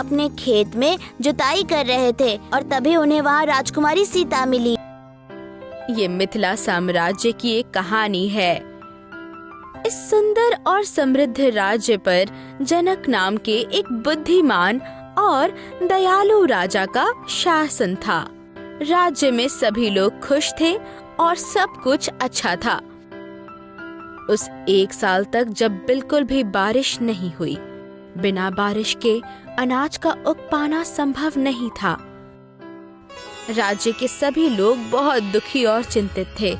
अपने खेत में जुताई कर रहे थे और तभी उन्हें वहाँ राजकुमारी सीता मिली। ये मिथिला साम्राज्य की एक कहानी है। इस सुंदर और समृद्ध राज्य पर जनक नाम के एक बुद्धिमान और दयालु राजा का शासन था। राज्य में सभी लोग खुश थे और सब कुछ अच्छा था। उस एक साल तक जब बिल्कुल भी बारिश नहीं हुई, बिना बारिश के अनाज का उग पाना संभव नहीं था। राज्य के सभी लोग बहुत दुखी और चिंतित थे।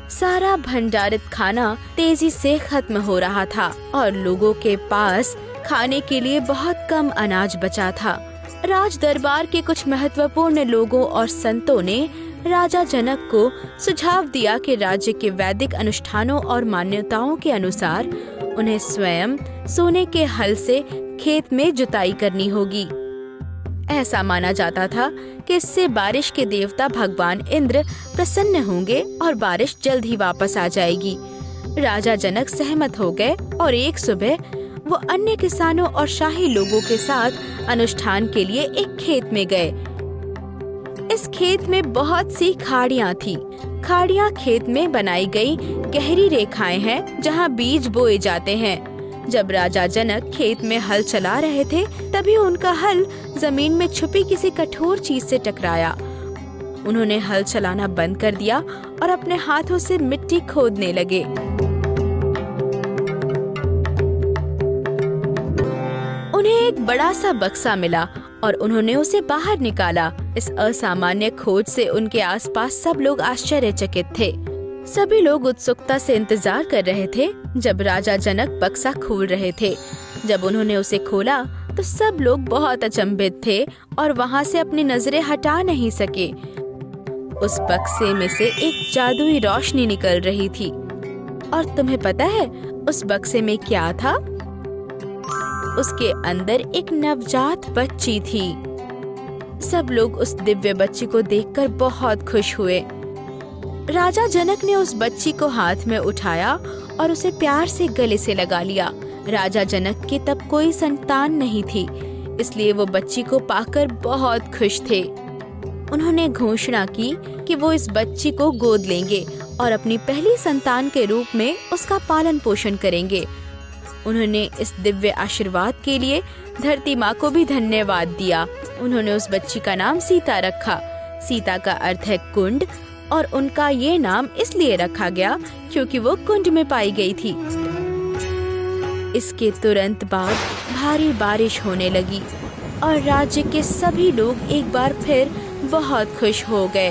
सारा भंडारित खाना तेजी से खत्म हो रहा था और लोगों के पास खाने के लिए बहुत कम अनाज बचा था। राज दरबार के कुछ महत्वपूर्ण लोगों और संतों ने राजा जनक को सुझाव दिया कि राज्य के वैदिक अनुष्ठानों और मान्यताओं के अनुसार उन्हें स्वयं सोने के हल से खेत में जुताई करनी होगी। ऐसा माना जाता था कि इससे बारिश के देवता भगवान इंद्र प्रसन्न होंगे और बारिश जल्द ही वापस आ जाएगी। राजा जनक सहमत हो गए और एक सुबह वो अन्य किसानों और शाही लोगों के साथ अनुष्ठान के लिए एक खेत में गए। इस खेत में बहुत सी खाड़ियाँ थी। खाड़ियाँ खेत में बनाई गई गहरी रेखाएं हैं जहाँ बीज बोए जाते हैं। जब राजा जनक खेत में हल चला रहे थे, तभी उनका हल जमीन में छुपी किसी कठोर चीज से टकराया। उन्होंने हल चलाना बंद कर दिया और अपने हाथों से मिट्टी खोदने लगे। उन्हें एक बड़ा सा बक्सा मिला और उन्होंने उसे बाहर निकाला। इस असामान्य खोज से उनके आसपास सब लोग आश्चर्यचकित थे। सभी लोग उत्सुकता से इंतजार कर रहे थे जब राजा जनक बक्सा खोल रहे थे। जब उन्होंने उसे खोला तो सब लोग बहुत अचंभित थे और वहाँ से अपनी नजरें हटा नहीं सके। उस बक्से में से एक जादुई रोशनी निकल रही थी। और तुम्हें पता है उस बक्से में क्या था? उसके अंदर एक नवजात बच्ची थी। सब लोग उस दिव्य बच्ची को देखकर बहुत खुश हुए। राजा जनक ने उस बच्ची को हाथ में उठाया और उसे प्यार से गले से लगा लिया। राजा जनक की तब कोई संतान नहीं थी, इसलिए वो बच्ची को पाकर बहुत खुश थे। उन्होंने घोषणा की कि वो इस बच्ची को गोद लेंगे और अपनी पहली संतान के रूप में उसका पालन पोषण करेंगे। उन्होंने इस दिव्य आशीर्वाद के लिए धरती माँ को भी धन्यवाद दिया। उन्होंने उस बच्ची का नाम सीता रखा। सीता का अर्थ है कुंड और उनका ये नाम इसलिए रखा गया क्योंकि वो कुंड में पाई गई थी। इसके तुरंत बाद भारी बारिश होने लगी और राज्य के सभी लोग एक बार फिर बहुत खुश हो गए।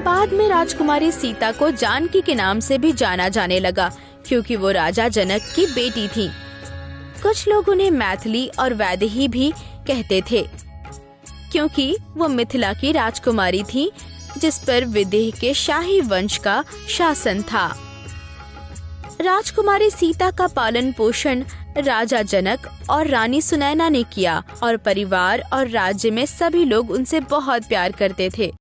बाद में राजकुमारी सीता को जानकी के नाम से भी जाना जाने लगा क्योंकि वो राजा जनक की बेटी थी। कुछ लोग उन्हें मैथिली और वैदेही भी कहते थे क्योंकि वो मिथिला की राजकुमारी थी जिस पर विदेह के शाही वंश का शासन था। राजकुमारी सीता का पालन पोषण राजा जनक और रानी सुनैना ने किया और परिवार और राज्य में सभी लोग उनसे बहुत प्यार करते थे।